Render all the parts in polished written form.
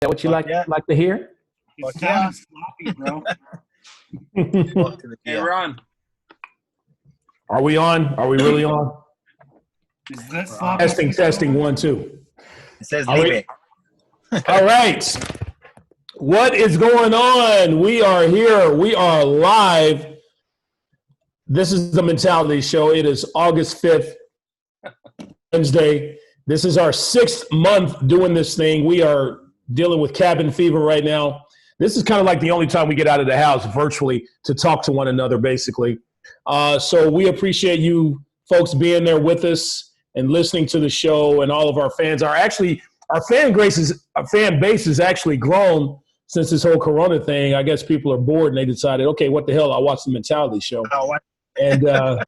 that what you like to hear? It sounded sloppy, bro. Hey, Ron. Are we on? Are we really on? Is that sloppy? Testing, 1, 2. It says leave it. All right. What is going on? We are here. We are live. This is the Mentality Show. It is August 5th, Wednesday. This is our 6th month doing this thing. We are dealing with cabin fever right now. This is kind of like the only time we get out of the house virtually to talk to one another, basically. So we appreciate you folks being there with us and listening to the show, and all of our fans are actually, our fan base has actually grown since this whole Corona thing. I guess people are bored and they decided, okay, what the hell? I'll watch the Mentality Show. But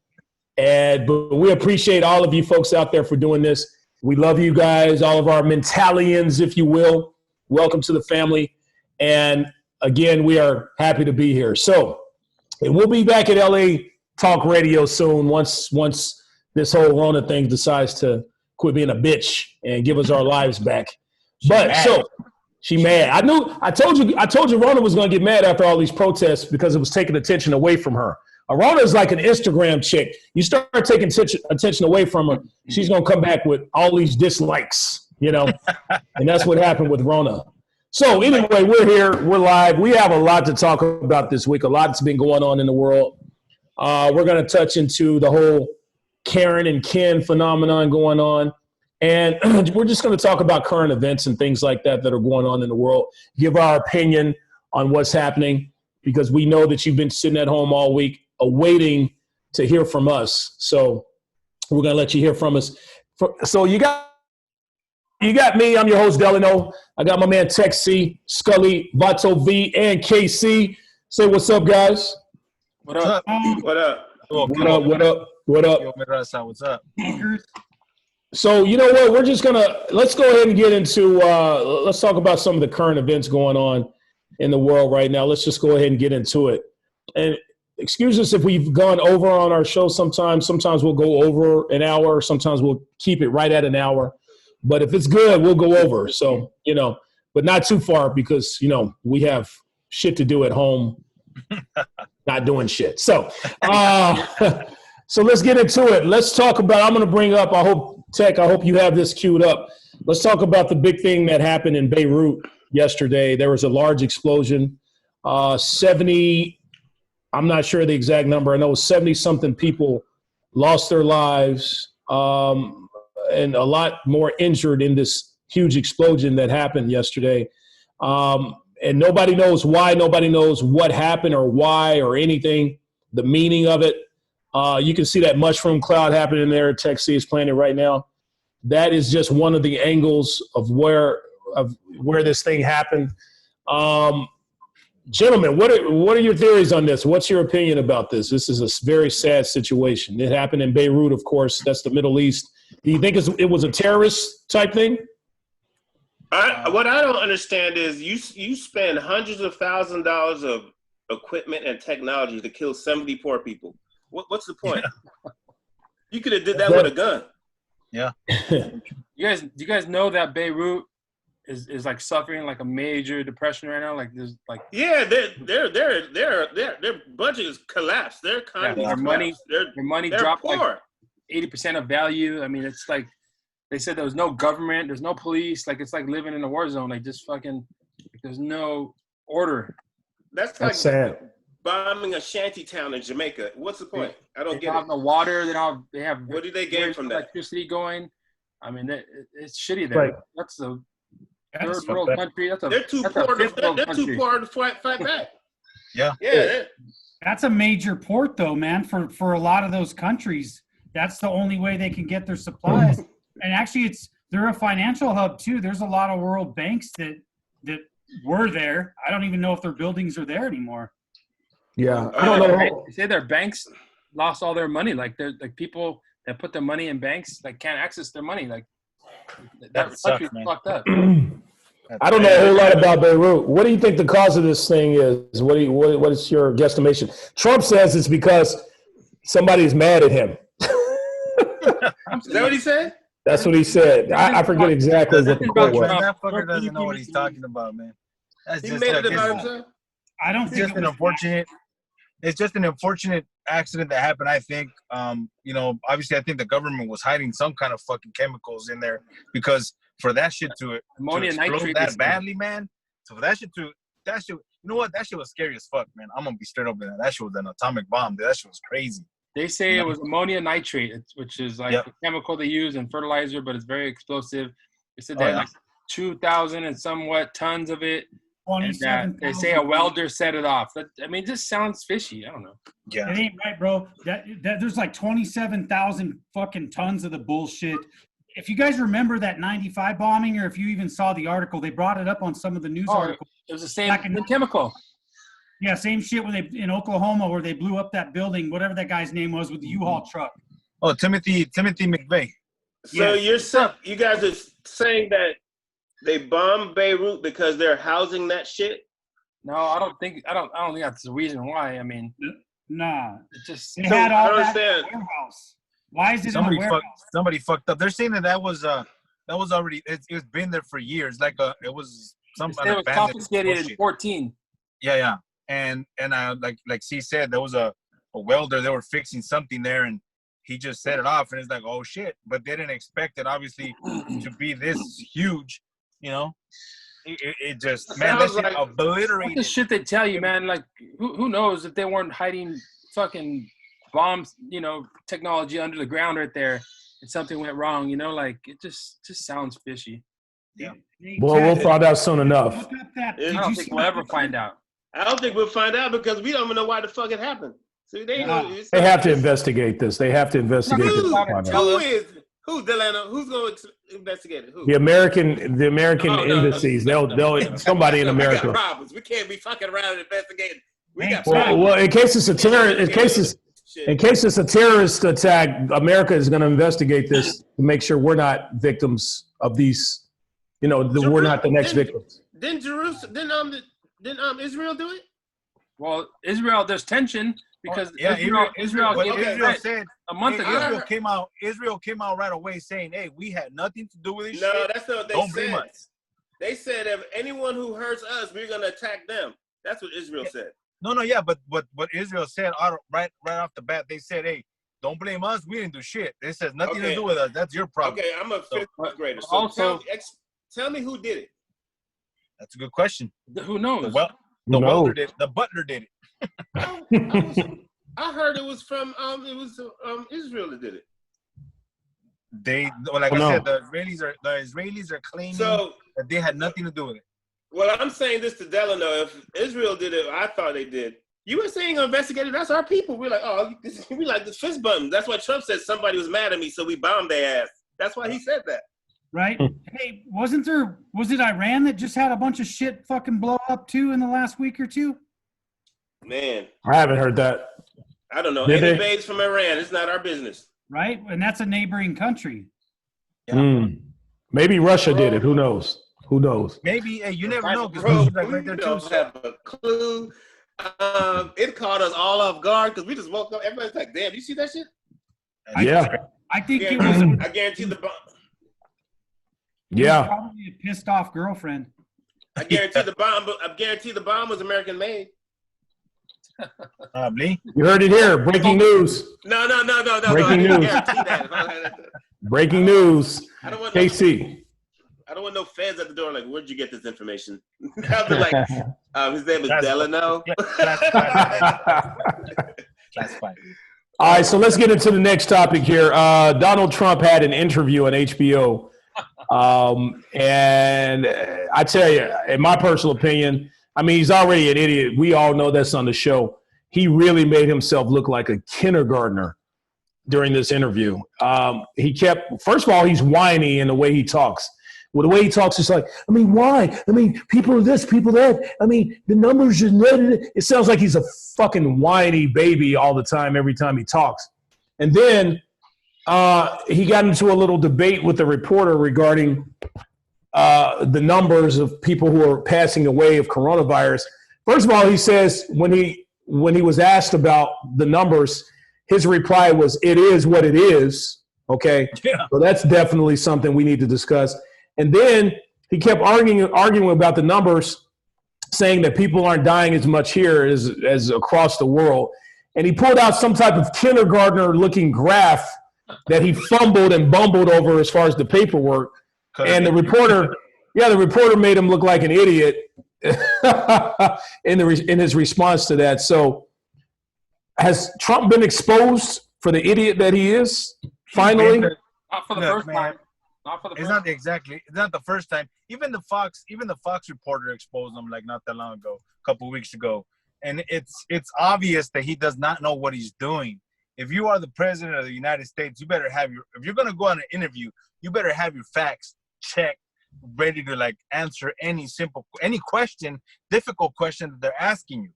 we appreciate all of you folks out there for doing this. We love you guys, all of our Mentalians, if you will. Welcome to the family. And again, we are happy to be here. So, and we'll be back at LA Talk Radio soon once this whole Rona thing decides to quit being a bitch and give us our lives back. She mad. I told you Rona was going to get mad after all these protests because it was taking attention away from her. Rona is like an Instagram chick. You start taking attention away from her, she's going to come back with all these dislikes, and that's what happened with Rona. So anyway, we're here. We're live. We have a lot to talk about this week. A lot's been going on in the world. We're going to touch into the whole Karen and Ken phenomenon going on. And we're just going to talk about current events and things like that are going on in the world, give our opinion on what's happening, because we know that you've been sitting at home all week awaiting to hear from us. So we're going to let you hear from us. So you got me. I'm your host, Delano. I got my man Tech C, Scully, Vato V, and KC. Say what's up, guys. What up? What up? What up? Yo, Mirasa, what's up? So you know what? We're just let's go ahead and get into let's talk about some of the current events going on in the world right now. Let's just go ahead and get into it. And excuse us if we've gone over on our show sometimes. Sometimes we'll go over an hour. Sometimes we'll keep it right at an hour. But if it's good, we'll go over. So, but not too far because, we have shit to do at home, not doing shit. So, so let's get into it. Let's talk about, I'm going to bring up, I hope you have this queued up. Let's talk about the big thing that happened in Beirut yesterday. There was a large explosion. 70, I'm not sure the exact number. I know 70-something people lost their lives. And a lot more injured in this huge explosion that happened yesterday. And nobody knows why. Nobody knows what happened or why or anything, the meaning of it. You can see that mushroom cloud happening there. Texas is playing it right now. That is just one of the angles of where this thing happened. Gentlemen, what are your theories on this? What's your opinion about this? This is a very sad situation. It happened in Beirut, of course. That's the Middle East. Do you think it was a terrorist type thing? What I don't understand is you spend hundreds of thousands of dollars of equipment and technology to kill 70 poor people. What's the point? You could have did that with a gun. Yeah. You guys know that Beirut is like suffering like a major depression right now? Like there's like their budget is collapsed. Their economy is collapsed. Their money dropped poor. Like 80% of value. I mean, it's like they said there was no government, there's no police. Like it's like living in a war zone. Like just fucking, there's no order. That's like sad. Bombing a shanty town in Jamaica. What's the point? I don't get it. They have no water. They have. What do they gain from that? Electricity going. I mean, it's shitty there. Right. That's the third world country. They're too poor to fight back. Yeah. That's a major port, though, man. For a lot of those countries, that's the only way they can get their supplies. And actually, they're a financial hub too. There's a lot of world banks that were there. I don't even know if their buildings are there anymore. Yeah, I don't know. They say their banks lost all their money. Like they're like people that put their money in banks like can't access their money. Like that country's fucked up. I don't know a whole lot about Beirut. What do you think the cause of this thing is? What is your guesstimation? Trump says it's because somebody's mad at him. Is that what he said? That's what he said. I forget exactly what the quote was. That fucker doesn't know what he's talking about, man. That's he made it about himself. I don't think it's just an unfortunate accident that happened. I think, obviously, I think the government was hiding some kind of fucking chemicals in there because for that shit to ammonia nitrate that badly, man. So for that shit, you know what? That shit was scary as fuck, man. I'm gonna be straight up with that. That shit was an atomic bomb. Dude. That shit was crazy. They say it was ammonia nitrate, which is like a chemical they use in fertilizer, but it's very explosive. They said they had like 2,000 and somewhat tons of it. And they say a welder set it off. I mean, it just sounds fishy. I don't know. Yeah, it ain't right, bro. That there's like 27,000 fucking tons of the bullshit. If you guys remember that 95 bombing, or if you even saw the article, they brought it up on some of the news articles. It was the same chemical. Yeah, same shit when they in Oklahoma where they blew up that building, whatever that guy's name was with the U-Haul truck. Oh, Timothy McVeigh. So you guys are saying that they bombed Beirut because they're housing that shit? No, I don't think that's the reason why. I mean, nah, it just they had all that in the warehouse. Why is it in the warehouse? Somebody fucked up. They're saying that was already it's been there for years. Like it was some. It was confiscated in 2014. Yeah. And like C said, there was a welder. They were fixing something there, and he just set it off, and it's like, oh shit! But they didn't expect it, obviously, to be this huge. You know, it just that shit like obliterated. What the shit they tell you, man? Like, who knows if they weren't hiding fucking bombs, technology under the ground right there, and something went wrong. Like it just sounds fishy. Yeah. Well, we'll find out soon enough. I don't think we'll ever find out. I don't think we'll find out because we don't even know why the fuck it happened. So they have to investigate this. They have to investigate this. Who's Delano? Who's going to investigate it? Who? The American embassies. They'll somebody in America. We got problems. We can't be fucking around and investigating. We got well, in case it's a terrorist attack, America is going to investigate this to make sure we're not victims of these. We're not the next victims. Didn't Israel do it? Well, Israel, there's tension because Israel said a month ago. Israel came out right away saying, "Hey, we had nothing to do with this shit." No, that's not what they Don't said. blame us. They said if anyone who hurts us, we're gonna attack them. That's what Israel said. No, but what Israel said right off the bat, they said, "Hey, don't blame us. We didn't do shit." This has nothing to do with us. That's your problem. Okay, I'm a fifth grader. So also, tell me who did it. That's a good question. Who knows? The welder did it. The butler did it. I heard it was from Israel that did it. I said, the Israelis are claiming that they had nothing to do with it. Well, I'm saying this to Delano. If Israel did it, I thought they did. You were saying investigated. That's our people. We're like, we like the fist buttons. That's why Trump said somebody was mad at me, so we bombed their ass. That's why he said that. Right? Hey, was it Iran that just had a bunch of shit fucking blow up too in the last week or two? Man. I haven't heard that. I don't know. Any babes from Iran, it's not our business. Right? And that's a neighboring country. Yeah. Maybe Russia did it. Who knows? Maybe. Hey, you never know. Bro, we don't have a clue. It caught us all off guard because we just woke up. Everybody's like, damn, you see that shit? Yeah. I think it was. I guarantee the bomb. Yeah. Probably a pissed off girlfriend. I guarantee the bomb. I guarantee the bomb was American made. Probably. You heard it here. Breaking news. No. Breaking news. Breaking news. I don't want KC. I don't want no feds at the door. Like, where'd you get this information? I'll be like, his name is Delano. That's fine. All right, so let's get into the next topic here. Donald Trump had an interview on HBO. And I tell you, in my personal opinion, I mean, he's already an idiot. We all know that's on the show. He really made himself look like a kindergartner during this interview. First of all, he's whiny in the way he talks. Well, the way he talks is like, I mean, why? I mean, people are this, people that. I mean, the numbers are – it sounds like he's a fucking whiny baby all the time, every time he talks. And then he got into a little debate with the reporter regarding the numbers of people who are passing away of coronavirus. First of all, he says when he was asked about the numbers, his reply was, "It is what it is." Okay. Yeah. So that's definitely something we need to discuss. And then he kept arguing about the numbers, saying that people aren't dying as much here as across the world. And he pulled out some type of kindergartner looking graph that he fumbled and bumbled over as far as the paperwork. And the reporter made him look like an idiot in his response to that. So has Trump been exposed for the idiot that he is? Finally? Not for the first time. Not for the first time. It's not the first time. Even the Fox reporter exposed him like not that long ago, a couple of weeks ago. And it's obvious that he does not know what he's doing. If you are the president of the United States, you better have if you're gonna go on an interview, you better have your facts checked, ready to like answer any question, difficult question that they're asking you.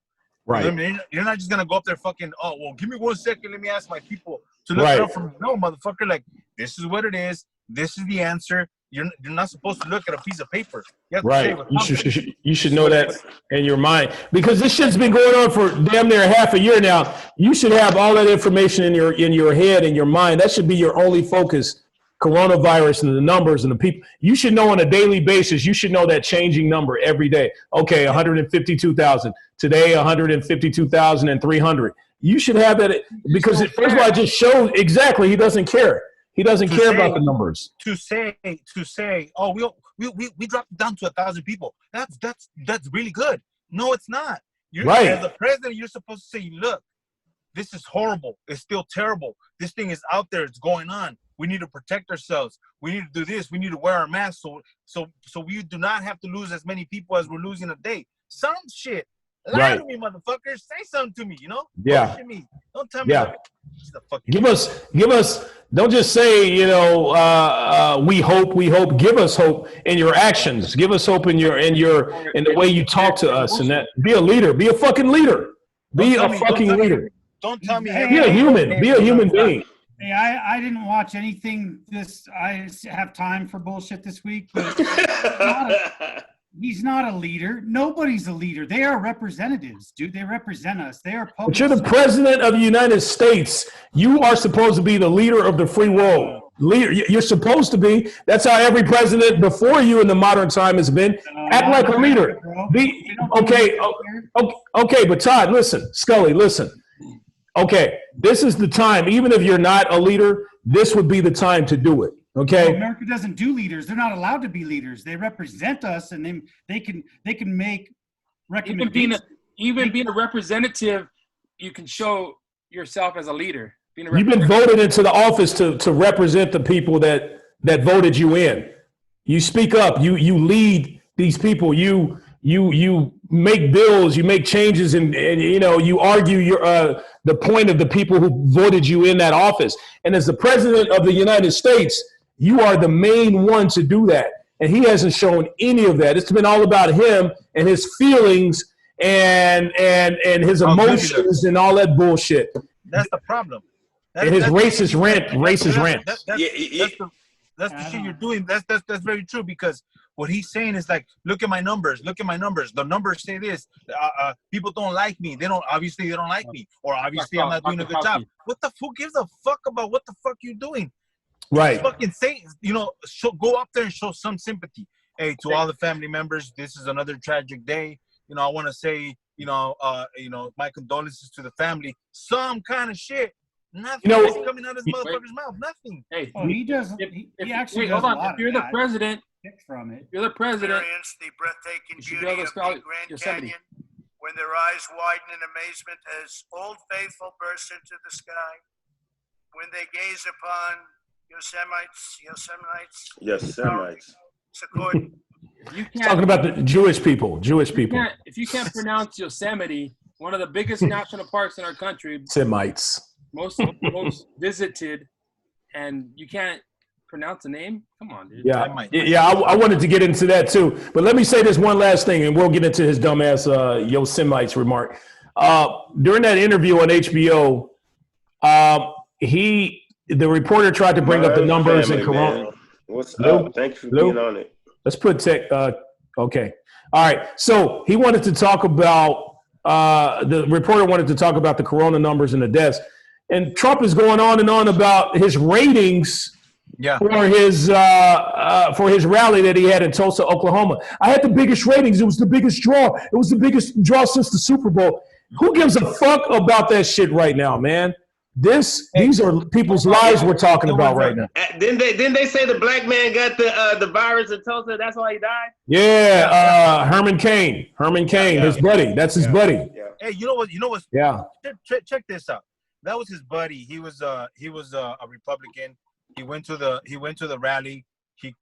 Right. You know what I mean? You're not just gonna go up there fucking, oh well, give me 1 second, let me ask my people to look it up for me. No, motherfucker, like this is what it is, this is the answer. You're not supposed to look at a piece of paper. You have to say it you should know that in your mind, because this shit's been going on for damn near half a year now. You should have all that information in your head, in your mind. That should be your only focus. Coronavirus and the numbers and the people. You should know on a daily basis. You should know that changing number every day. Okay, 152,000 today, 152,300. You should have that, because first of all, it just shows exactly he doesn't care. He doesn't care about the numbers. To say, oh, we dropped it down to 1,000 people. That's really good. No, it's not. Right. As the president, you're supposed to say, look, this is horrible. It's still terrible. This thing is out there. It's going on. We need to protect ourselves. We need to do this. We need to wear our masks so we do not have to lose as many people as we're losing a day. Some shit. Lie to me, motherfuckers. Say something to me, you know? Yeah. Bullshit me. Don't tell me. Yeah. Give us, don't just say, we hope. Give us hope in your actions. Give us hope in the way you talk to us, and that be a leader. Be a fucking leader. Be a fucking leader. Don't tell me. Be a human. Be a human being. Hey, I didn't watch anything I have time for bullshit this week, but he's not a leader. Nobody's a leader. They are representatives, dude. They represent us. They are public. But you're the president of the United States. You are supposed to be the leader of the free world. Leader, you're supposed to be. That's how every president before you in the modern time has been. Act like a leader. Okay, but Todd, listen. Scully, listen. Okay, this is the time. Even if you're not a leader, this would be the time to do it. Okay. Well, America doesn't do leaders. They're not allowed to be leaders. They represent us, and they can make recommendations. Even being a representative, you can show yourself as a leader. You've been voted into the office to represent the people that voted you in. You speak up. You lead these people. You make bills. You make changes, and you argue the point of the people who voted you in that office. And as the president of the United States, you are the main one to do that. And he hasn't shown any of that. It's been all about him and his feelings and his emotions and all that bullshit. That's the problem. And his racist rant. That's the shit you're doing. That's very true, because what he's saying is like, look at my numbers. The numbers say this. People don't like me. They don't like me, or obviously I'm not doing a good job. Who gives a fuck about what the fuck you're doing? Right. Just fucking say, go up there and show some sympathy. Hey, to all the family members, this is another tragic day. I want to say, my condolences to the family. Some kind of shit. Nothing is coming out of his motherfucker's mouth. Nothing. Hey, he does. He actually does. Hold on. If you're the president, from it. You're the president. Experience the breathtaking You beauty of the Grand Canyon when their eyes widen in amazement as Old Faithful bursts into the sky. When they gaze upon Yosemite. Talking about the Jewish people. If you can't pronounce Yosemite, one of the biggest national parks in our country, Semites, most visited, and you can't pronounce the name? Come on, dude. Yeah, I wanted to get into that too. But let me say this one last thing, and we'll get into his dumbass Yosemites remark. During that interview on HBO, the reporter tried to bring up the numbers in Corona. What's up? Thank you for being on it. Let's put tech. Okay. All right. So he wanted to talk about, the reporter wanted to talk about the Corona numbers and the deaths. And Trump is going on and on about his ratings Yeah. for his rally that he had in Tulsa, Oklahoma. I had the biggest ratings. It was the biggest draw. It was the biggest draw since the Super Bowl. Who gives a fuck about that shit right now, man? These are people's lives we're talking about right now. Didn't they say the black man got the virus in Tulsa? That's why he died. Yeah, Herman Cain. His buddy. That's his buddy. Yeah. Hey, you know what? Yeah. Check this out. That was his buddy. He was a Republican. He went to the rally. He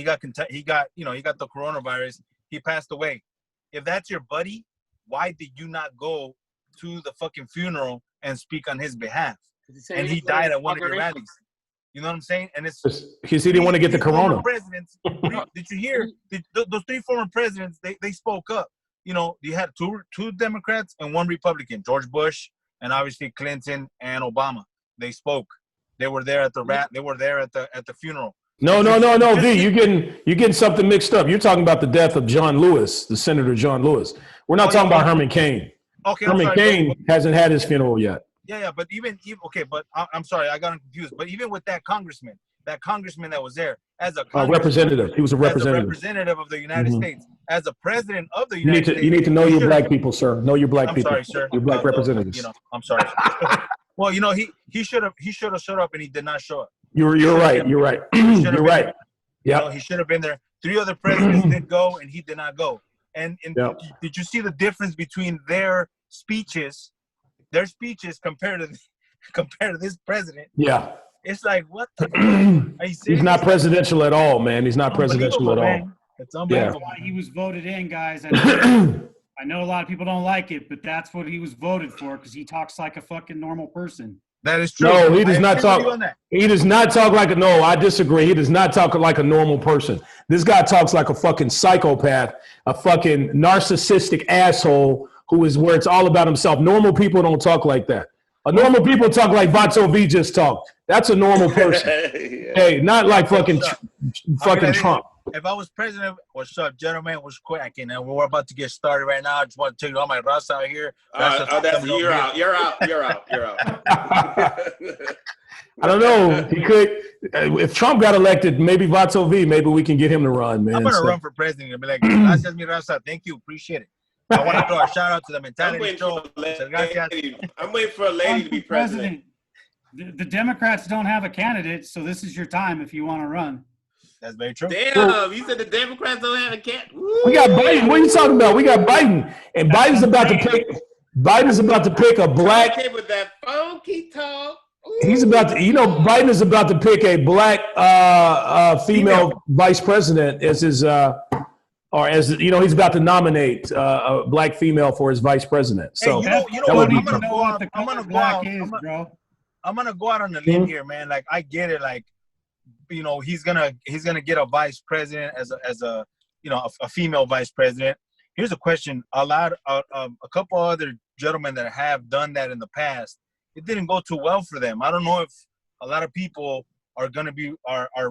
got the coronavirus. He passed away. If that's your buddy, why did you not go to the fucking funeral and speak on his behalf? And he died at one of your rallies. You know what I'm saying? And it's because he didn't want to get the corona. Presidents, did you hear those three former presidents? They spoke up. You know, you had two Democrats and one Republican, George Bush and obviously Clinton and Obama. They spoke. They were there at They were there at the funeral. No, V, you're getting something mixed up. You're talking about the death of John Lewis, the Senator John Lewis. We're not talking about Herman Cain. Okay, Herman Cain hasn't had his funeral yet. Yeah, but I'm sorry, I got confused. But even with that congressman that was there as a representative, he was a representative. As a representative of the United States, as a president of the United States. You need to know your black people, sir. Know your black people. I'm sorry, sir. Your black representatives. You know, I'm sorry. Well, you know, he should have showed up, and he did not show up. You're right. You're right. You're right. Yeah. You know, he should have been there. 3 other presidents did go, and he did not go. And did you see the difference between their speeches compared to this president? Yeah. It's like, what the fuck? Are you serious? He's not presidential at all, man. He's not presidential at all. Man. It's unbelievable. That's why he was voted in, guys. I know a lot of people don't like it, but that's what he was voted for because he talks like a fucking normal person. That is true. No, he does not talk. He does not talk like a. No, I disagree. He does not talk like a normal person. This guy talks like a fucking psychopath, a fucking narcissistic asshole who is where it's all about himself. Normal people don't talk like that. A normal people talk like Vato V just talked. That's a normal person. Yeah. Hey, not like fucking Trump. If I was president, what's up, gentlemen? What's cracking? And we're about to get started right now. I just want to take all my Ross out here. You're out. I don't know. He could. If Trump got elected, maybe Vato V, maybe we can get him to run, man. I'm going to run for president and be like, gracias, mi raza. Thank you. Appreciate it. I want to throw a shout out to the mentality show. I'm waiting for a lady to be president. The Democrats don't have a candidate, so this is your time if you want to run. That's very true. Damn, you said the Democrats don't have a candidate. We got Biden. What are you talking about? We got Biden, and Biden's about to pick a black. With that funky talk. He's about to, Biden is about to pick a black female vice president as his, he's about to nominate a black female for his vice president. So hey, you know what? I'm gonna go out on a limb here, man. Like I get it, like. He's gonna get a vice president as a female vice president. Here's a question: a couple other gentlemen that have done that in the past, it didn't go too well for them. I don't know if a lot of people are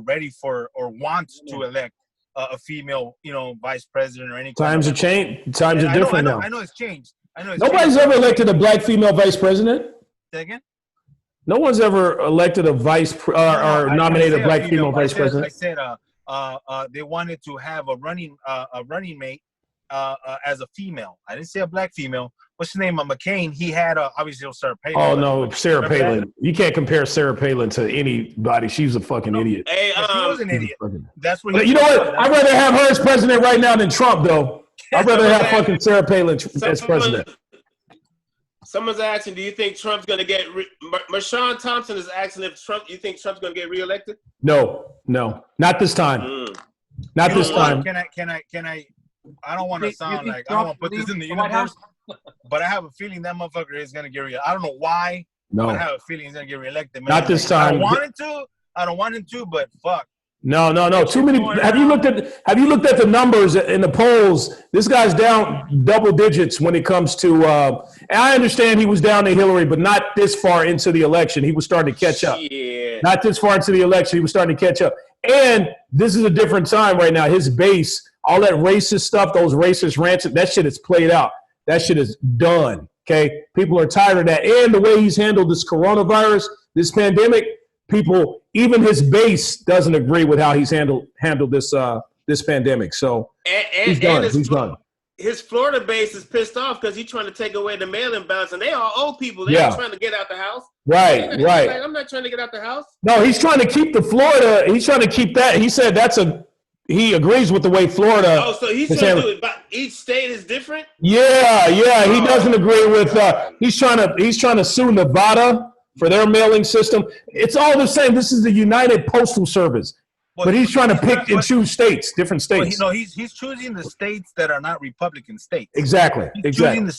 ready for or want to elect a female, vice president or any. Times have changed. Times are different now. I know it's changed. Nobody's ever elected a black female vice president. Say again? No one's ever elected a or nominated a black female vice president. I said they wanted to have a running mate as a female. I didn't say a black female. What's the name of McCain? He had obviously Sarah Palin. Oh no, Sarah Palin. You can't compare Sarah Palin to anybody. She's a fucking idiot. Hey, she was an idiot. That's what. But you know what? I'd rather have her as president right now than Trump, though. I'd rather have fucking Sarah Palin as president. Someone's asking, do you think Trump's going to get Marshawn Thompson is asking if you think Trump's going to get reelected? No, not this time. Not this time. Can I I don't want to sound like I don't want to put this in the universe, but I have a feeling that motherfucker is going to get reelected. I don't know why. No. But I have a feeling he's going to get reelected. Man. Not this time. I don't want him to, but fuck. No. Too many. Have you looked at the numbers in the polls? This guy's down double digits when it comes to. And I understand he was down to Hillary, but not this far into the election. He was starting to catch up. Yeah. Not this far into the election. He was starting to catch up. And this is a different time right now. His base, all that racist stuff, those racist rants, that shit is played out. That shit is done. Okay, people are tired of that, and the way he's handled this coronavirus, this pandemic. People, even his base doesn't agree with how he's handled this pandemic. So he's done. He's done. His Florida base is pissed off because he's trying to take away the mail-in balance, and they are old people. They're trying to get out the house. Right. Like, I'm not trying to get out the house. No, he's trying to keep the Florida. He's trying to keep that. He said he agrees with the way Florida. Oh, so he's trying to do it, but each state is different? Yeah. He doesn't agree with, he's trying to sue Nevada for their mailing system. It's all the same. This is the United Postal Service. But he's trying to pick and choose states, different states. He's choosing the states that are not Republican states. Exactly. He's choosing the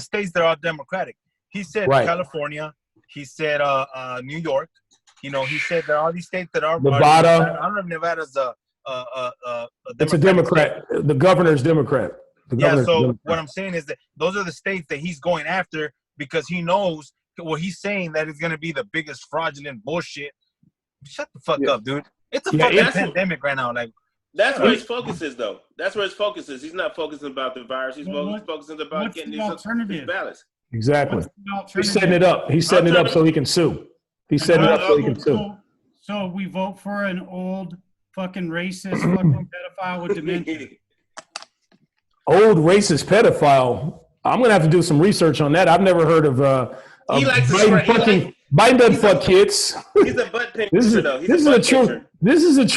states that are Democratic. He said California. He said New York. You know, he said there are all these states that are Nevada. I don't know if Nevada's a it's a Democrat. State. The governor's Democrat. What I'm saying is that those are the states that he's going after because he knows what he's saying that is going to be the biggest fraudulent bullshit. Shut the fuck up, dude. It's a fucking pandemic right now. Like that's where his focus is, though. That's where his focus is. He's not focusing about the virus. He's focusing about getting these ballots. Exactly. He's setting it up. He's setting it up so he can sue. He's setting it up so he can sue. So we vote for an old fucking racist fucking pedophile with dementia. Old racist pedophile. I'm gonna have to do some research on that. I've never heard of. He likes Biden doesn't fuck kids. He's a butt pincher, though. This is a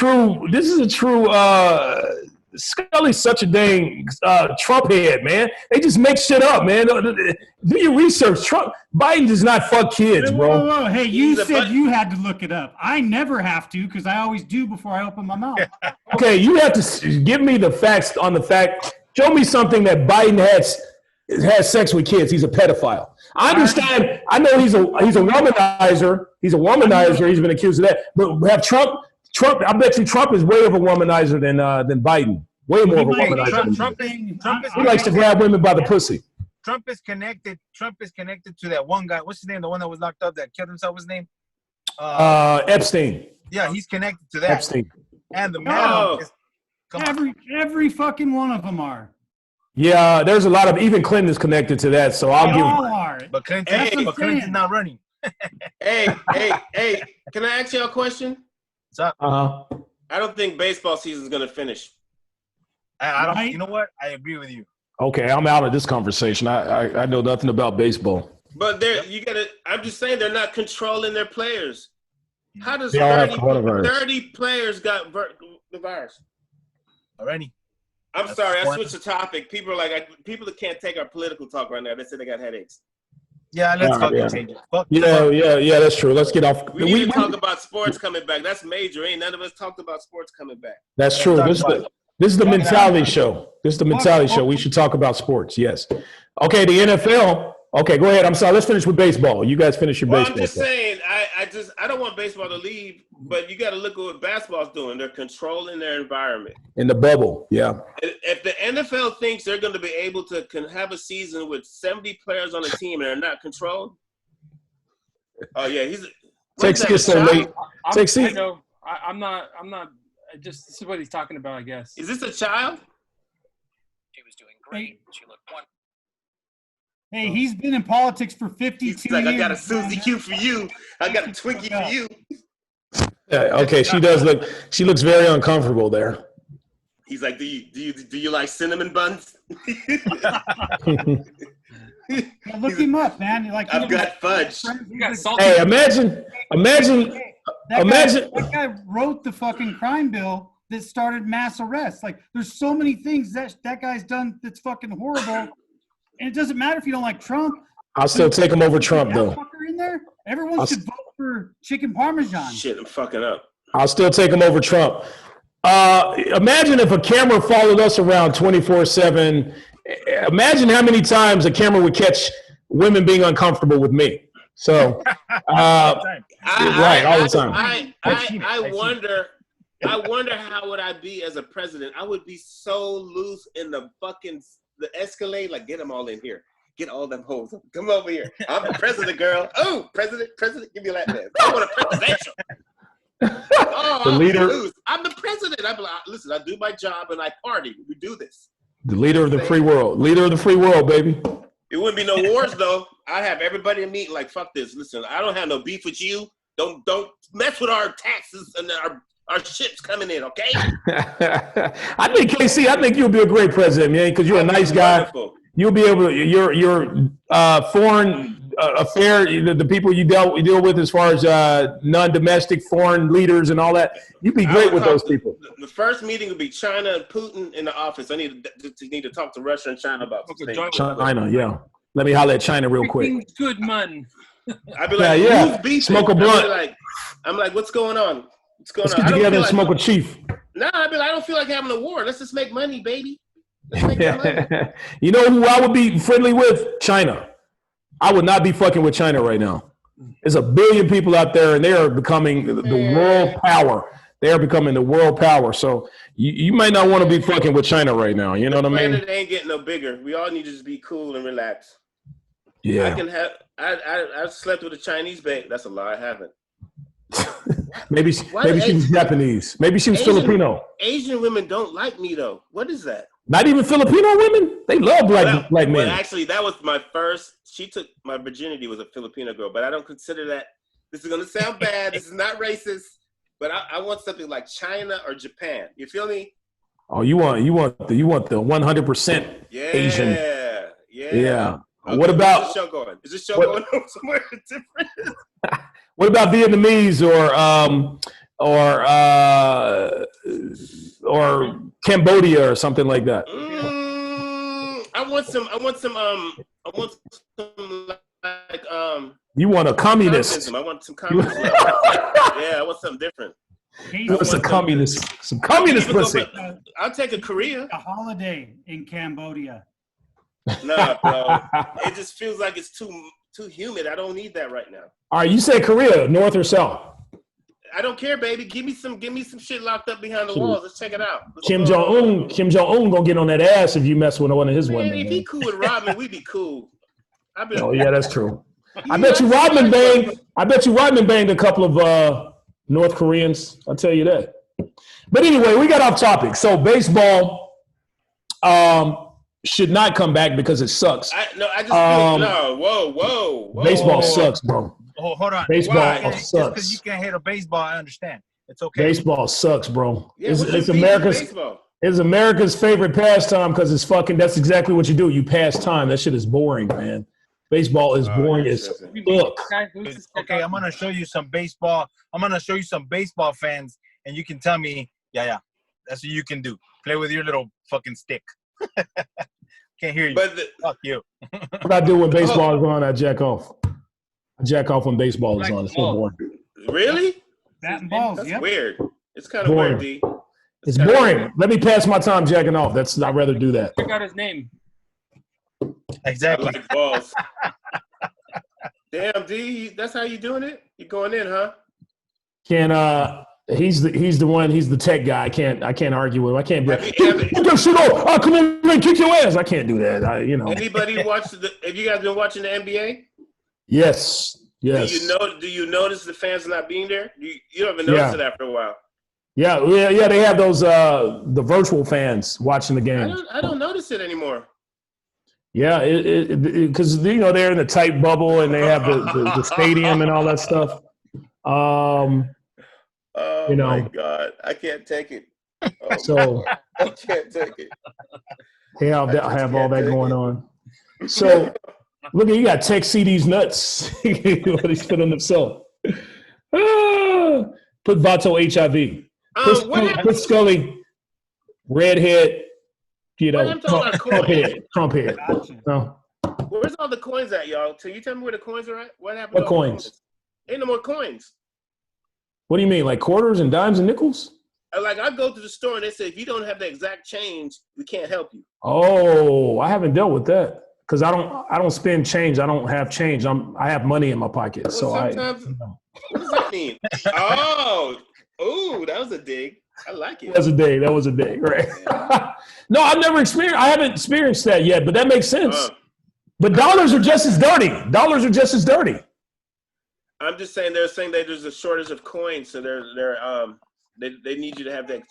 true. Scully's such a dang Trump head, man. They just make shit up, man. Do your research. Biden does not fuck kids, bro. Whoa. Hey, you said you had to look it up. I never have to because I always do before I open my mouth. Okay, you have to give me the facts on the fact. Show me something that Biden has sex with kids. He's a pedophile. I understand. I know he's a womanizer. He's a womanizer. He's been accused of that. But have Trump. I bet you Trump is way of a womanizer than Biden. Way more of a womanizer. He likes to grab women by the pussy. Trump is connected to that one guy. What's his name? The one that was locked up that killed himself. What's his name? Epstein. Yeah, he's connected to that. Epstein. And the man. Every fucking one of them are. Yeah, there's a lot of, even Clinton is connected to that, so I'll give him. But Clinton's not running. Hey, can I ask you a question? What's up? I don't think baseball season is going to finish. I don't. You know what? I agree with you. Okay, I'm out of this conversation. I know nothing about baseball. But I'm just saying they're not controlling their players. How does 30 players got the virus? Already. I'm sorry, I switched the topic. People are like, people that can't take our political talk right now. They say they got headaches. Yeah, let's fucking change it. Yeah, that's true. Let's get off. We need to talk about sports coming back. That's major. Ain't none of us talked about sports coming back. That's true. This is the mentality show. This is the mentality show. We should talk about sports. Yes. Okay, the NFL. Okay, go ahead. I'm sorry. Let's finish with baseball. You guys finish your baseball. I'm just saying, I don't want baseball to leave, but you got to look at what basketball's doing. They're controlling their environment. In the bubble, yeah. If the NFL thinks they're going to be able to have a season with 70 players on a team and they're not controlled, oh yeah, take seat so late. Take seat. No, I'm not. Just this is what he's talking about, I guess. Is this a child? She was doing great. She looked wonderful. Hey, he's been in politics for 52 years. He's like, I got a Susie Q for you. I got a Twinkie for you. Yeah, okay, she does look. She looks very uncomfortable there. He's like, do you like cinnamon buns? Yeah, look him up, man. Like, I've got fudge. Hey, imagine. That guy wrote the fucking crime bill that started mass arrests. Like, there's so many things that guy's done that's fucking horrible. And it doesn't matter if you don't like Trump. I'll still take him over Trump, though. In there, everyone should vote for chicken parmesan. Shit, I'm fucking up. I'll still take him over Trump. Imagine if a camera followed us around 24/7. Imagine how many times a camera would catch women being uncomfortable with me. So, all the time. I wonder how would I be as a president? I would be so loose in the Escalade, like get them all in here. Get all them hoes. Come over here. I'm the president, girl. Oh, president, give me a lap dance. I want a presidential. The leader. I'm the president. I'm like, listen, I do my job and I party. We do this. The leader of the free world. Leader of the free world, baby. It wouldn't be no wars though. I'd have everybody in meeting like, fuck this. Listen, I don't have no beef with you. Don't mess with our taxes and our ships coming in, okay? I think KC, I think you'll be a great president, man, because you're a nice guy. Wonderful. You'll be able to, your foreign affair, the people you deal with as far as non-domestic foreign leaders and all that, you'd be great with those people. The first meeting would be China and Putin in the office. I need to talk to Russia and China about this thing. China, yeah. Let me holler at China real quick. Good, man. I'd be like, who's beefing? Smoke a blunt. I'm like, what's going on? What's going on? Let's get together and smoke a chief. Nah, I'd be like, I don't feel like having a war. Let's just make money, baby. Let's make money. You know who I would be friendly with? China. I would not be fucking with China right now. There's a billion people out there, and they are becoming the world power. They are becoming the world power. So you might not want to be fucking with China right now. You know what I mean? The planet ain't getting no bigger. We all need to just be cool and relax. Yeah. I slept with a Chinese babe. That's a lie. I haven't. maybe she was Japanese. Maybe she was Filipino. Asian women don't like me though. What is that? Not even Filipino women? They love black men. Well, actually, that was my first. She took my virginity, was a Filipino girl, but I don't consider that. This is going to sound bad. This is not racist, but I want something like China or Japan. You feel me? Oh, you want the 100% Asian. Yeah. Okay, what about? Is this show going on somewhere different? What about Vietnamese or Cambodia or something like that? I want some like You want a communist? I want some communist. Yeah, I want something different. What's some communist pussy? I'll take a Korea. A holiday in Cambodia. Nah, bro. It just feels like it's too humid. I don't need that right now. All right, you say Korea, North or South? I don't care, baby. Give me some shit locked up behind the walls. Let's check it out. Kim Jong-un gonna get on that ass if you mess with one of his women. If he cool with Rodman, we'd be cool. Oh yeah, that's true. I bet you Rodman banged a couple of North Koreans. I'll tell you that. But anyway, we got off topic. So baseball should not come back because it sucks. Whoa. Baseball sucks, bro. Oh, hold on. Baseball sucks. Just because you can't hate a baseball, I understand. It's okay. Baseball sucks, bro. Yeah, it's America's favorite pastime because it's fucking. That's exactly what you do. You pass time. That shit is boring, man. Baseball is boring as fuck. Okay, I'm gonna show you some baseball. I'm gonna show you some baseball fans, and you can tell me, yeah, that's what you can do. Play with your little fucking stick. Can't hear you. Fuck you. What I do when baseball is on, I jack off. I jack off when baseball is on. It's so boring. Really? Bat and balls. That's yep. weird. It's kind of weird, D. It's boring. Let me pass my time jacking off. I'd rather do that. Check out his name. Exactly. I like balls. Damn, D. That's how you doing it? You going in, huh? He's the one. He's the tech guy. I can't argue with him. I can't. Put that shit on. I'll come in and kick your ass. I can't do that. Anybody watch have you guys been watching the NBA? Yes. Do you notice the fans not being there? You don't even notice it after a while. Yeah. They have those the virtual fans watching the game. I don't notice it anymore. Yeah, because they're in a tight bubble and they have the stadium and all that stuff. Oh my God, I can't take it. I can't take it. They have all that going on. So look, you got Tech CD's nuts. What he's put on himself. Put Vato HIV. Put Scully, redhead. Trump head. Gotcha. No. Where's all the coins at, y'all? Can you tell me where the coins are at? What happened? What coins? Ain't no more coins. What do you mean, like quarters and dimes and nickels? Like I go to the store and they say if you don't have the exact change, we can't help you. Oh, I haven't dealt with that because I don't spend change. I don't have change. I have money in my pocket. Well, so sometimes, what does that mean? Oh, that was a dig. I like it. That was a day, right? No, I haven't experienced that yet, but that makes sense. But dollars are just as dirty. I'm just saying they're saying that there's a shortage of coins, so they need you to have that.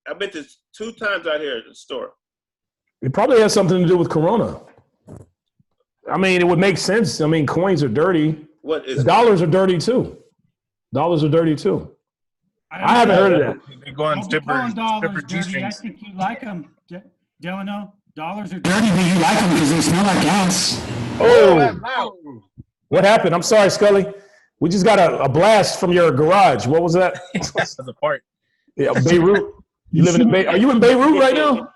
I've been to 2 times out here at the store. It probably has something to do with Corona. I mean, it would make sense. I mean, coins are dirty. What is dollars are dirty too. Dollars are dirty too. I haven't heard of that. They go on stripper dirty. I G-strings. think you like them, Delano. Dollars are dirty, but you like them because they smell like gas. Oh, what happened? I'm sorry, Scully. We just got a blast from your garage. What was that? That's the part. Yeah, Beirut. You living in Are you in Beirut right now?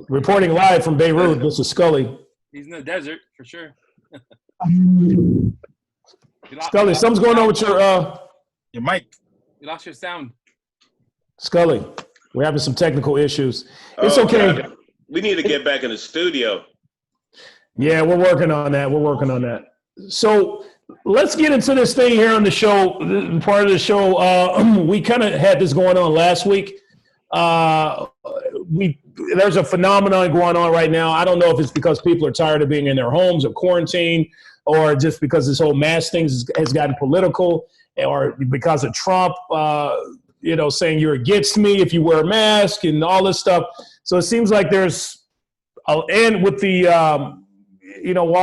Reporting live from Beirut. This is Scully. He's in the desert for sure. Scully, something's going on with your mic. You lost your sound. Scully, we're having some technical issues. It's okay. God. We need to get back in the studio. Yeah, we're working on that. We're working on that. So let's get into this thing here on the show. Part of the show, we kind of had this going on last week. There's a phenomenon going on right now. I don't know if it's because people are tired of being in their homes or quarantine, or just because this whole mask thing has gotten political, or because of Trump, saying you're against me if you wear a mask and all this stuff. So it seems like there's, and with the, all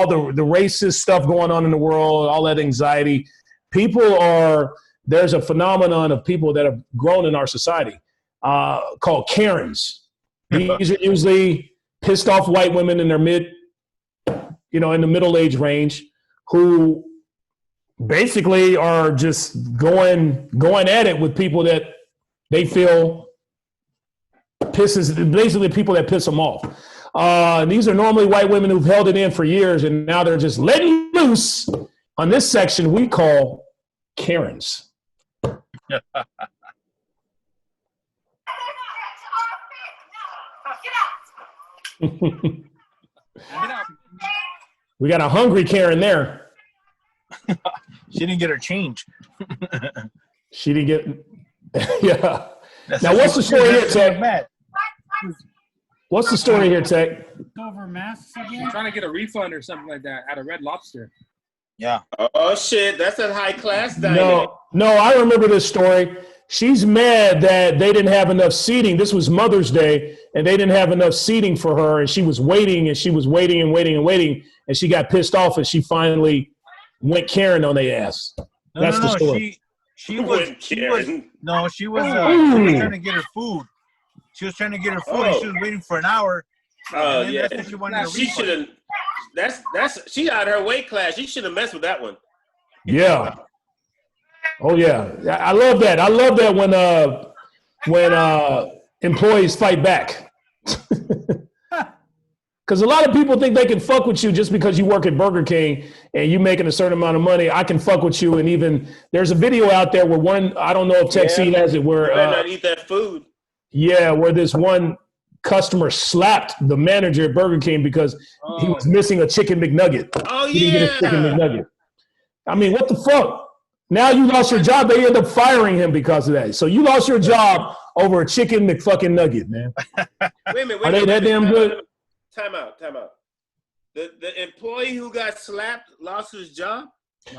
the racist stuff going on in the world, all that anxiety, there's a phenomenon of people that have grown in our society called Karens. These are usually pissed off white women in their in the middle age range, who basically are just going at it with people that they feel basically people that piss them off. These are normally white women who've held it in for years, and now they're just letting loose on this section we call Karens. We got a hungry Karen there. She didn't get her change. She didn't get. Yeah. Now, what's the story here, Tech? What's the story here, Tech? Over masks again? I'm trying to get a refund or something like that at a Red Lobster. Yeah. Oh shit, that's a high class dining. No, I remember this story. She's mad that they didn't have enough seating. This was Mother's Day, and they didn't have enough seating for her, and she was waiting, and she was waiting and waiting and waiting, and she got pissed off, and she finally went Karen on their ass. That's the story. She was trying to get her food. She was trying to get her food, and she was waiting for an hour. Oh yeah, she should have. She out of her weight class. She should have messed with that one. Yeah. Oh yeah, I love that. I love that when employees fight back. Because a lot of people think they can fuck with you just because you work at Burger King and you making a certain amount of money. I can fuck with you, and even there's a video out there where I don't know if Tech C has it, where not eat that food. Yeah, where this one customer slapped the manager at Burger King because he was missing a chicken McNugget. Oh yeah, he didn't get a chicken McNugget. I mean, what the fuck? Now you lost your job. They end up firing him because of that. So you lost your job over a chicken McFucking nugget, man. Wait a minute. Are they that damn good? Time out. The employee who got slapped lost his job?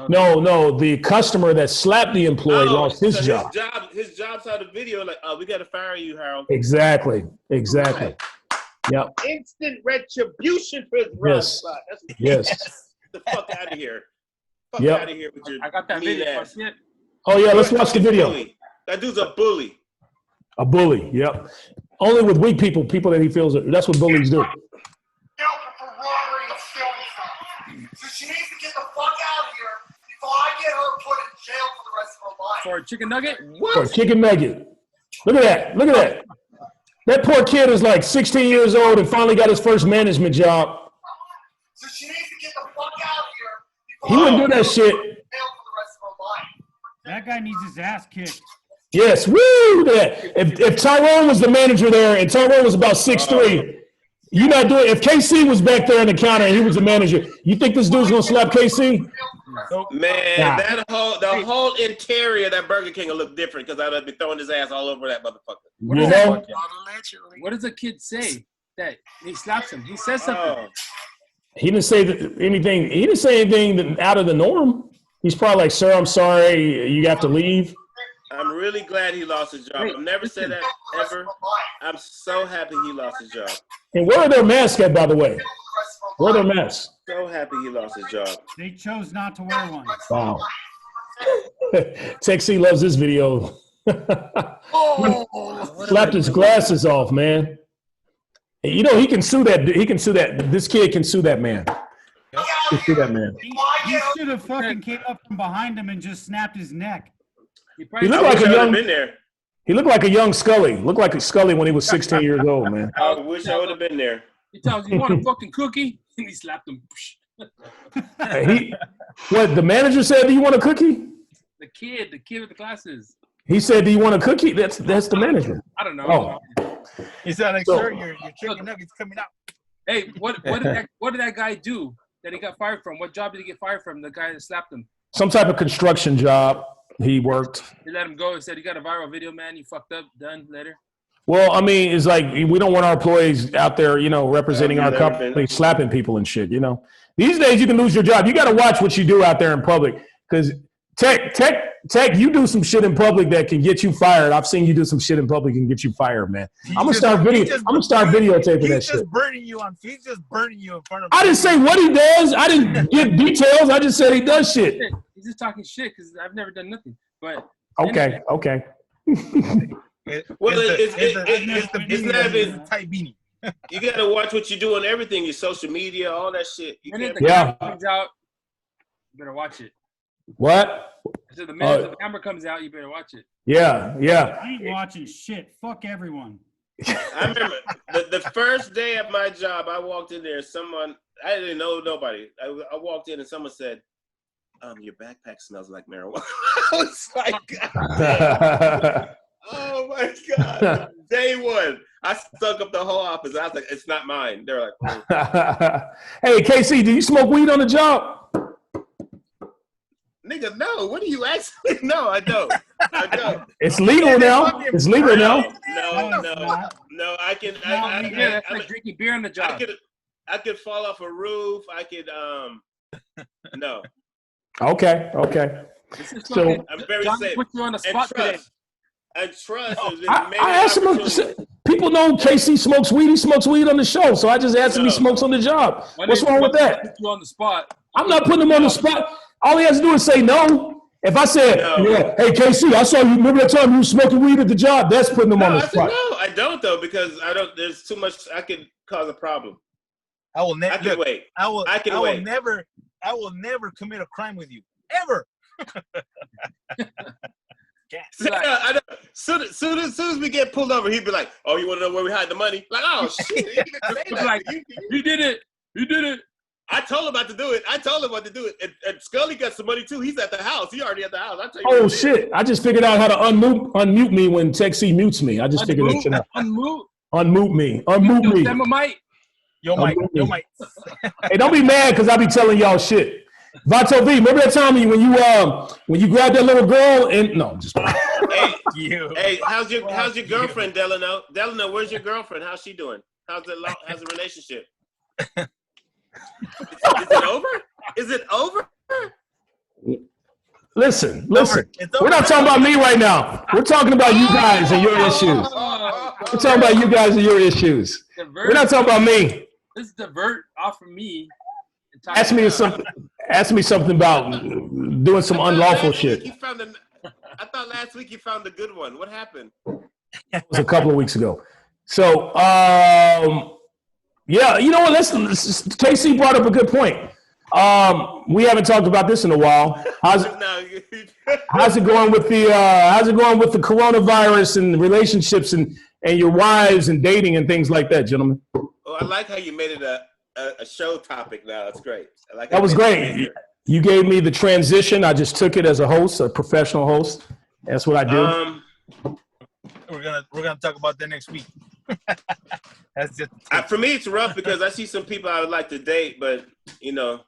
No. The customer that slapped the employee lost his job. His job saw the video like, we got to fire you, Harold. Exactly. Yep. Instant retribution for his yes. Yes. The fuck out of here. Fuck out of here with your I got that video. ass. Oh yeah, let's watch the video. Bully. That dude's a bully. A bully. Yep. Only with weak people that he feels. That's what bullies do. For robbery and stealing something. So she needs to get the fuck out of here before I get her put in jail for the rest of her life. For a chicken nugget? What? For a chicken nugget. Look at that. That poor kid is like 16 years old and finally got his first management job. So she needs to get the fuck out of here. He wouldn't do that shit. That guy needs his ass kicked. Yes, woo! That. If Tyrone was the manager there and Tyrone was about 6'3", you're not doing. If KC was back there in the counter and he was the manager, you think this dude's gonna slap KC? Man, the whole interior of that Burger King will look different because I'd be throwing his ass all over that motherfucker. What does the kid say that he slaps him? He says something. He didn't say anything. He didn't say anything out of the norm. He's probably like, "Sir, I'm sorry. You have to leave." I'm really glad he lost his job. I've never said that ever. I'm so happy he lost his job. And where are their masks at, by the way? Where are their masks? So happy he lost his job. They chose not to wear one. Wow. Texie loves this video. Slapped his glasses off, man. You know, he can sue that. This kid can sue that man. He can sue that man. He should have fucking came up from behind him and just snapped his neck. He looked like a young. Been there. He looked like a young Scully. Looked like a Scully when he was 16 years old, man. I wish I would have been there. He tells you, "You want a fucking cookie?" And he slapped him. What the manager said? Do you want a cookie? The kid with the glasses. He said, "Do you want a cookie?" That's the manager. I don't know. Oh. He said, like, sir, your chicken nuggets coming out. Hey, what did that guy do that he got fired from? What job did he get fired from? The guy that slapped him. Some type of construction job he worked. They let him go and said, "You got a viral video, man. You fucked up. Done later." Well, I mean, it's like we don't want our employees out there, you know, representing our company, slapping people and shit, you know. These days you can lose your job. You got to watch what you do out there in public because Tech, you do some shit in public that can get you fired. I've seen you do some shit in public and get you fired, man. I'm gonna start videotaping that shit. He's just burning you in front of. I didn't say what he does. I didn't give details. I just said he does shit. He's just talking shit because I've never done nothing. But okay. Well, it's not even tight beanie. You gotta watch what you do on everything, your social media, all that shit. Camera comes out, you better watch it. What? So the minute the camera comes out, you better watch it. Yeah. I ain't watching shit. Fuck everyone. I remember the first day of my job, I walked in there, I didn't know nobody. I walked in and someone said, your backpack smells like marijuana. I was like, God damn. Oh my God. Day one. I stuck up the whole office. I was like, it's not mine. They're like, oh. Hey, KC, do you smoke weed on the job? Nigga, no. What are you asking? No, I don't. It's legal now. It's legal now. No. I can. That's like drinking beer on the job. I could fall off a roof. I could. No. Okay. So I'm very safe. Put you on the spot today. And trust. I asked him. People know KC smokes weed. He smokes weed on the show. So I just asked him if he smokes on the job. What's wrong with that? Put you on the spot. I'm not putting him on the spot. All he has to do is say no. If I said, yeah, hey, KC, I saw you. Remember that time you were smoking weed at the job? That's putting him on the spot. No, I don't, though, because there's too much. I could cause a problem. I will never. I can wait. I will never commit a crime with you. Ever. Soon as we get pulled over, he'd be like, "Oh, you want to know where we hide the money?" Like, "Oh shit!" He did it. I told him not to do it. I told him what to do it. And Scully got some money too. He's at the house. He already at the house. I tell you. Oh shit! I just figured out how to unmute me when Texie mutes me. I just figured that shit out. Unmute me. Yo, Mike. Hey, don't be mad because I be telling y'all shit. Vato V, remember that time when you grabbed that little girl and no, just Hey, how's your girlfriend, Delano? Delano, where's your girlfriend? How's she doing? How's the relationship? Is it over? Is it over? Listen. We're not talking about me right now. We're talking about you guys and your issues. We're talking about you guys and your issues. We're not talking about me. Let's divert off of me. Ask me something about doing some unlawful shit. I thought last week you found a good one. What happened? It was a couple of weeks ago. So, yeah, you know what? KC brought up a good point. We haven't talked about this in a while. How's it going with the coronavirus and relationships and your wives and dating and things like that, gentlemen? Oh, I like how you made it a show topic now. That's great. That was great. You gave me the transition. I just took it as a host, a professional host. That's what I do. We're gonna talk about that next week. That's just for me. It's rough because I see some people I would like to date, but you know.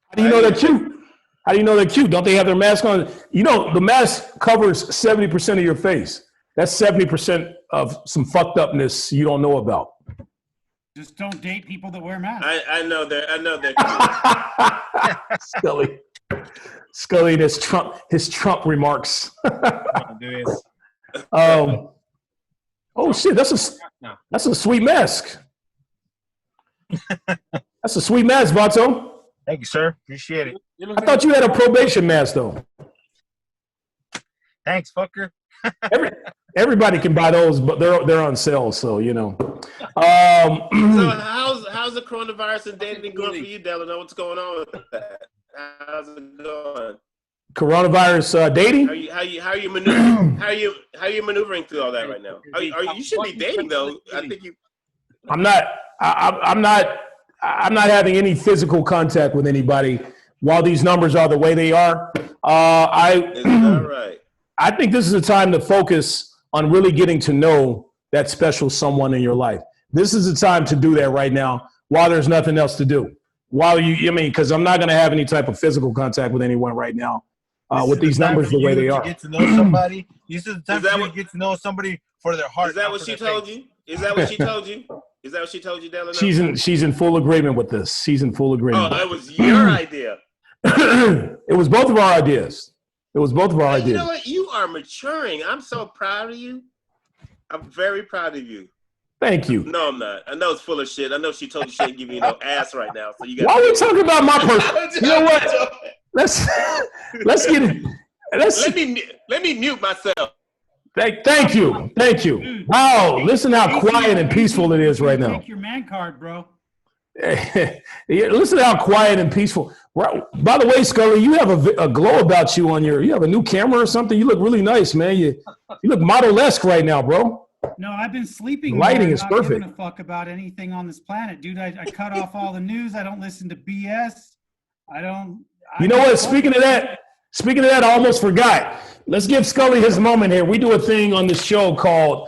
How do you know they're cute? How do you know they're cute? Don't they have their mask on? You know, the mask covers 70% of your face. That's 70% of some fucked upness you don't know about. Just don't date people that wear masks. I know they're Scully, his Trump remarks. Oh shit, that's a sweet mask. That's a sweet mask, Vato. Thank you, sir. Appreciate it. I thought you had a probation mask, though. Thanks, fucker. Everybody can buy those, but they're on sale, so you know. So how's the coronavirus and dating going for you, Delano? What's going on with that? How's it going? Coronavirus dating? How are you maneuvering? How are you maneuvering through all that right now? You should be dating though. I think you. I'm not having any physical contact with anybody while these numbers are the way they are. Is that right? I think this is a time to focus on really getting to know that special someone in your life. This is the time to do that right now while there's nothing else to do. Because I'm not going to have any type of physical contact with anyone right now with these numbers the way they are. Get to know somebody. This is the time for you to get to know somebody for their heart. Is that what she told you? Is that what she told you? Is that what she told you, Delano? She's in full agreement with this. She's in full agreement. Oh, it was your idea. It was both of our ideas. You know what? You are maturing. I'm so proud of you. I'm very proud of you. Thank you. No, I'm not. I know it's full of shit. I know she told you she ain't giving you no ass right now. So you got. Why are we talking about my person? You know what? Let's get it. Let me mute myself. Thank you. Wow, listen how quiet and peaceful it is right now. Take your man card, bro. Listen how quiet and peaceful. By the way, Scully, you have a glow about you you have a new camera or something. You look really nice, man. You look model-esque right now, bro. No, I've been sleeping. Lighting is perfect. I'm not giving a fuck about anything on this planet, dude. I cut off all the news. I don't listen to BS. You know what? Speaking of that, I almost forgot. Let's give Scully his moment here. We do a thing on this show called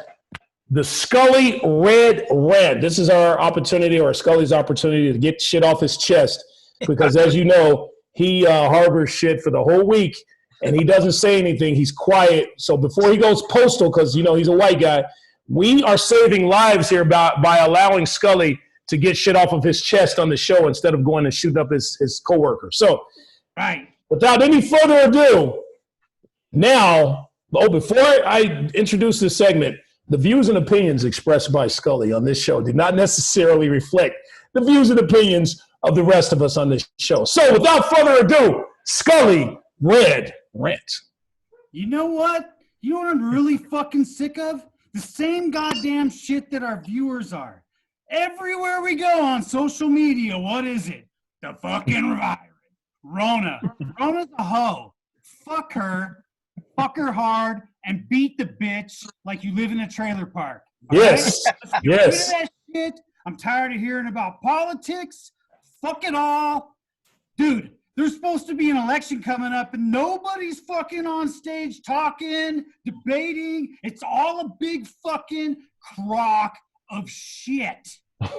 the Scully Red Rant. This is our opportunity, or Scully's opportunity, to get shit off his chest. Because as you know, he harbors shit for the whole week, and he doesn't say anything. He's quiet. So before he goes postal, because you know he's a white guy, we are saving lives here by allowing Scully to get shit off of his chest on the show instead of going and shooting up his coworker. So, right. Without any further ado, before I introduce this segment, the views and opinions expressed by Scully on this show do not necessarily reflect the views and opinions of the rest of us on this show. So without further ado, Scully Red Rant. You know what? You know what I'm really fucking sick of? The same goddamn shit that our viewers are. Everywhere we go on social media, what is it? The fucking virus. Rona. Rona's a hoe. Fuck her hard, and beat the bitch like you live in a trailer park. Yes. Right? Yes. That shit. I'm tired of hearing about politics. Fuck it all. Dude, there's supposed to be an election coming up and nobody's fucking on stage talking, debating. It's all a big fucking crock of shit.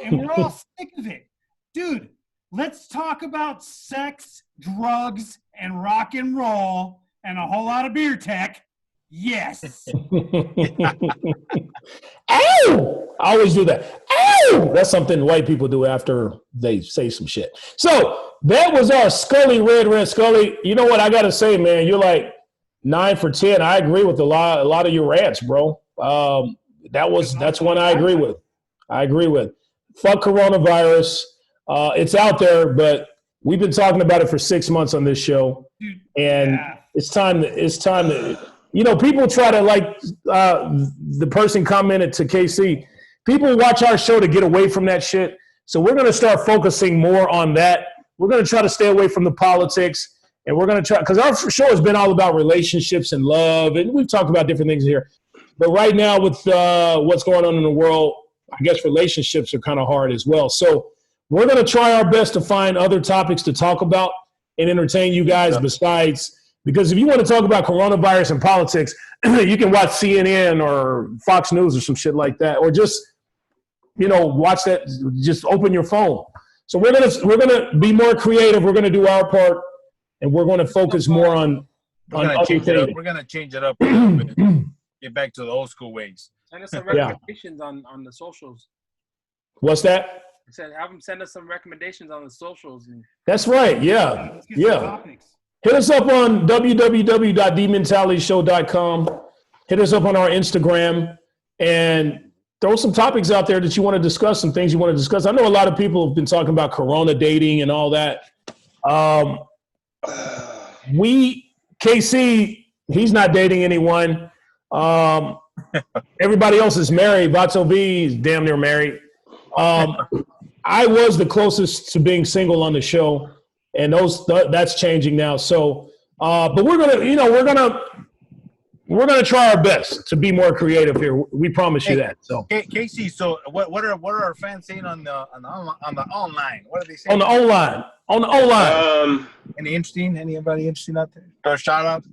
And we're all sick of it. Dude, let's talk about sex, drugs, and rock and roll and a whole lot of beer tech. Yes. Ow! I always do that. Ow! That's something white people do after they say some shit. So that was our Scully Red Rant. Scully, you know what I got to say, man? You're like 9 for 10. I agree with a lot of your rants, bro. That's one I agree with. Fuck coronavirus. It's out there, but we've been talking about it for 6 months on this show. And it's time to, you know, people try to, like the person commented to KC, people watch our show to get away from that shit. So we're going to start focusing more on that. We're going to try to stay away from the politics, and we're going to try, because our show has been all about relationships and love, and we've talked about different things here. But right now with what's going on in the world, I guess relationships are kind of hard as well. So we're going to try our best to find other topics to talk about and entertain you guys besides, because if you want to talk about coronavirus and politics, you can watch CNN or Fox News or some shit like that, or just, you know, watch that, just open your phone. So we're gonna be more creative. We're gonna do our part, and we're gonna focus more on other things. We're gonna change it up a little bit. Get back to the old school ways. Send us some recommendations on the socials. What's that? I said, have them send us some recommendations on the socials. That's right. Yeah. Hit us up on www.thementalityshow.com. Hit us up on our Instagram, and throw some topics out there that you want to discuss, some things you want to discuss. I know a lot of people have been talking about Corona dating and all that. KC, he's not dating anyone. Everybody else is married. Vato V is damn near married. I was the closest to being single on the show, and that's changing now. So, but we're gonna try our best to be more creative here. We promise you that. So, Casey, so what are our fans saying on the online? What are they saying on the online? Anybody interesting out there? Throw a shout out.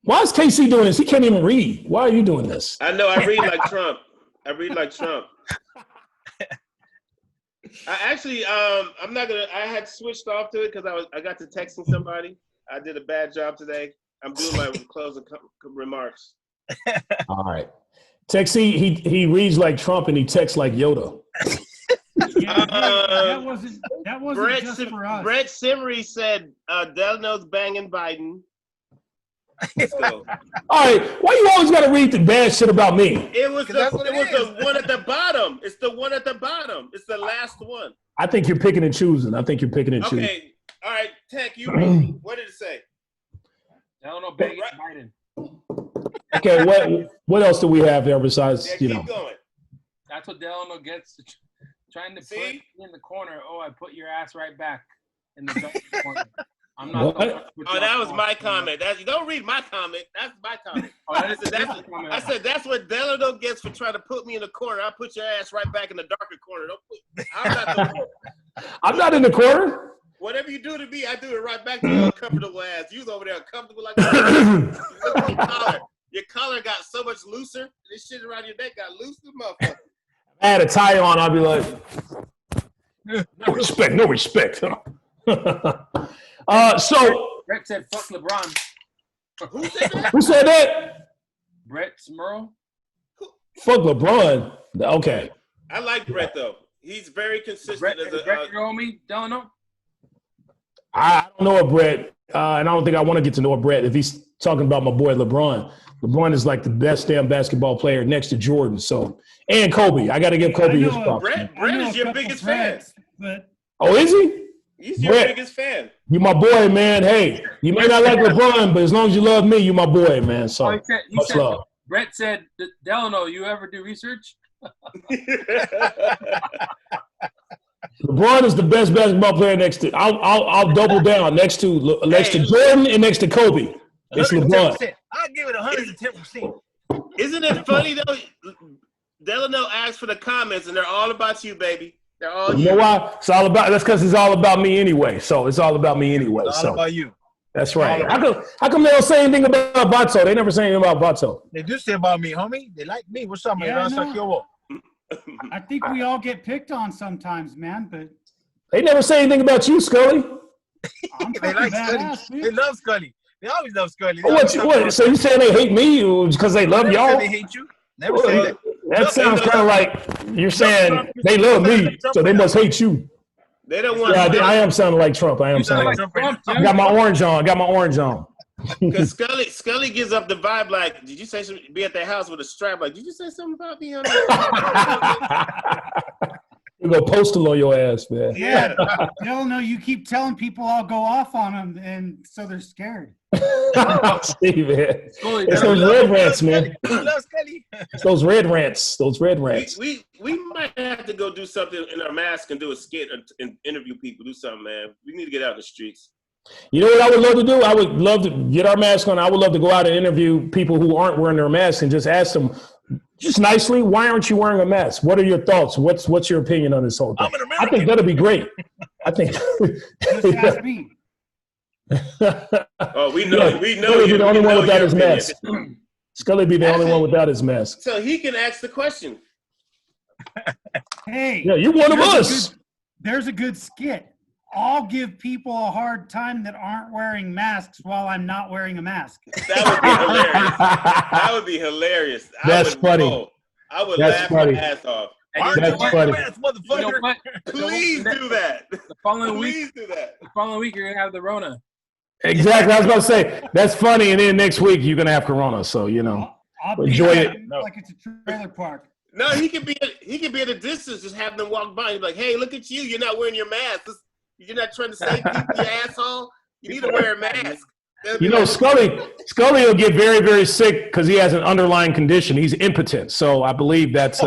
Why is KC doing this? He can't even read. Why are you doing this? I know. I read like Trump. I actually, I'm not gonna. I had switched off to it because I got to texting somebody. I did a bad job today. I'm doing my closing remarks. All right, Texie, he reads like Trump and he texts like Yoda. That wasn't just for us. Brett Simmery said Delano's banging Biden. Let's go. All right, why you always got to read the bad shit about me? It was the one at the bottom. It's the one at the bottom. It's the last one. I think you're picking and choosing. Okay, all right, Tech, you read. What did it say? Delano banging Biden. Okay, what else do we have there besides keep going. That's what Delano gets trying to put me in the corner. Oh, I put your ass right back in the corner. I'm not. That was my comment. You don't read my comment. That's my comment. I said that's what Delano gets for trying to put me in the corner. I put your ass right back in the darker corner. I'm not in the corner. Whatever you do to me, I do it right back to your uncomfortable ass. You was over there uncomfortable like that. Your collar got so much looser. This shit around your neck got loose, motherfucker. I had a tie on. I'd be like, no respect. So Brett said, "Fuck LeBron." Who said that? Who said that? Brett Smurl. Fuck LeBron. Okay. I like Brett though. He's very consistent. Brett, your homie, Delano. I don't know a Brett, and I don't think I want to get to know a Brett if he's talking about my boy LeBron. LeBron is like the best damn basketball player next to Jordan. So, and Kobe. I got to give Kobe his props. Brett is your biggest fan. Oh, is he? He's your biggest fan. You my boy, man. Hey, you may not like LeBron, but as long as you love me, you my boy, man. So, much love. Brett said, Delano, you ever do research? LeBron is the best basketball player next to. I'll double down next to Jordan and next to Kobe. It's LeBron. I'll give it 110%. Isn't it funny though? Delano asked for the comments, and they're all about you, baby. They're all you. You know why? That's because it's all about me anyway. So it's all about me anyway. It's all about you. That's right. How come they don't say anything about Bato? They never say anything about Bato. They do say about me, homie. They like me. What's up, man? I think we all get picked on sometimes, man. But they never say anything about you, Scully. They like Scully. They love Scully. They always love Scully. What? So you saying they hate me because they love y'all? They hate you. Never say that. That sounds kind of like you're saying they love me, so they must hate you. They don't want. Yeah, I am sounding like Trump. I am sounding like Trump. I got my orange on. Because Scully gives up the vibe like, did you say something? Be at their house with a strap like, did you say something about me? You go postal on your ass, man. Yeah. No, you keep telling people I'll go off on them, and so they're scared. Steve, man. It's those red rants, man. It's those red rants. We might have to go do something in our mask and do a skit and interview people. Do something, man. We need to get out in the streets. You know what I would love to do? I would love to get our mask on. I would love to go out and interview people who aren't wearing their masks and just ask them, just nicely, why aren't you wearing a mask? What are your thoughts? What's your opinion on this whole thing? I think that'd be great. I think. Just ask me. Oh, we know. We know you're the only one without his mask. Scully be the only one without his mask. So he can ask the question. Hey. Yeah, you're one of us. There's a good skit. I'll give people a hard time that aren't wearing masks while I'm not wearing a mask. That would be hilarious. That's funny. I would laugh my ass off. That's funny. Please do that. The following week, you're going to have the Rona. Exactly. I was about to say, that's funny. And then next week, you're going to have Corona. So, you know. Enjoy it. Like it's a trailer park. No, he could be at a distance, just have them walk by. He's like, "Hey, look at you! You're not wearing your mask. You're not trying to save people, you asshole. You need to wear a mask." You know, Scully will get very, very sick because he has an underlying condition. He's impotent. So I believe that's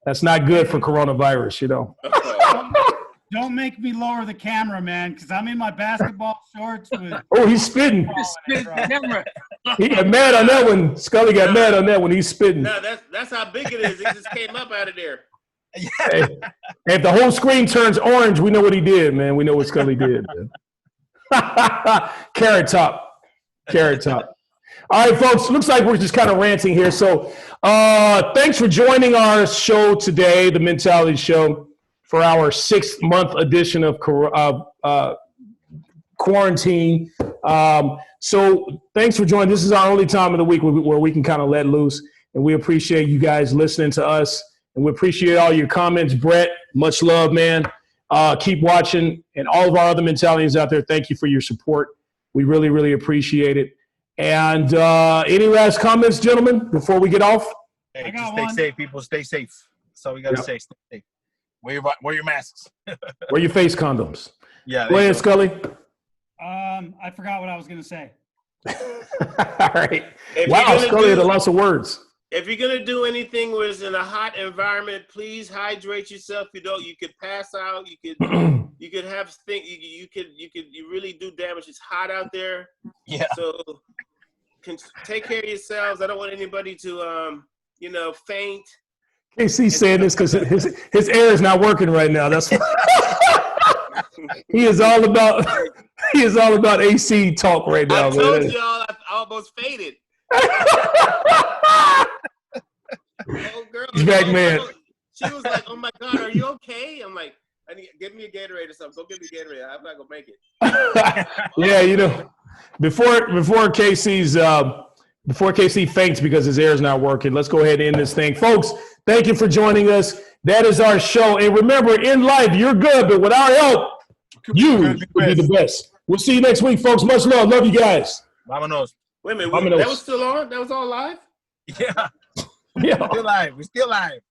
that's not good for coronavirus. You know. Don't make me lower the camera, man, because I'm in my basketball shorts with. Oh, he's spitting. He got mad on that one. Scully got mad on that one. He's spitting. No, that's how big it is. It just came up out of there. Hey, if the whole screen turns orange, we know what he did, man. We know what Scully did. Carrot top. All right, folks. Looks like we're just kind of ranting here. So, thanks for joining our show today, the Mentality Show, for our 6th-month edition of quarantine. So thanks for joining. This is our only time of the week where we can kind of let loose, and we appreciate you guys listening to us, and we appreciate all your comments. Brett, much love, man. Keep watching, and all of our other mentalities out there, thank you for your support. We really, really appreciate it. And any last comments, gentlemen, before we get off? Hey, just stay safe, people. Stay safe. That's all we got to say. Stay safe. Wear your masks. Wear your face condoms. Yeah. Go ahead, Scully. I forgot what I was going to say. All right. Wow, Scully had a lot of words. If you're gonna do anything where it's in a hot environment, please hydrate yourself. You could pass out. You could have things. You really do damage. It's hot out there. Yeah. So take care of yourselves. I don't want anybody to faint. KC saying this because his air is not working right now. That's he is all about AC talk right now. I told y'all I almost faded. Oh, girl, He's back, man. She was like, "Oh my God, are you okay?" I'm like, "Give me a Gatorade or something. Go give me a Gatorade. I'm not gonna make it." Yeah, before KC faints because his air is not working, let's go ahead and end this thing, folks. Thank you for joining us. That is our show, and remember, in life, you're good, but with our help, you will be the best. We'll see you next week, folks. Much love. Love you guys. Vámonos. Wait a minute. That was still on? That was all live? Yeah. Yeah. We're still live.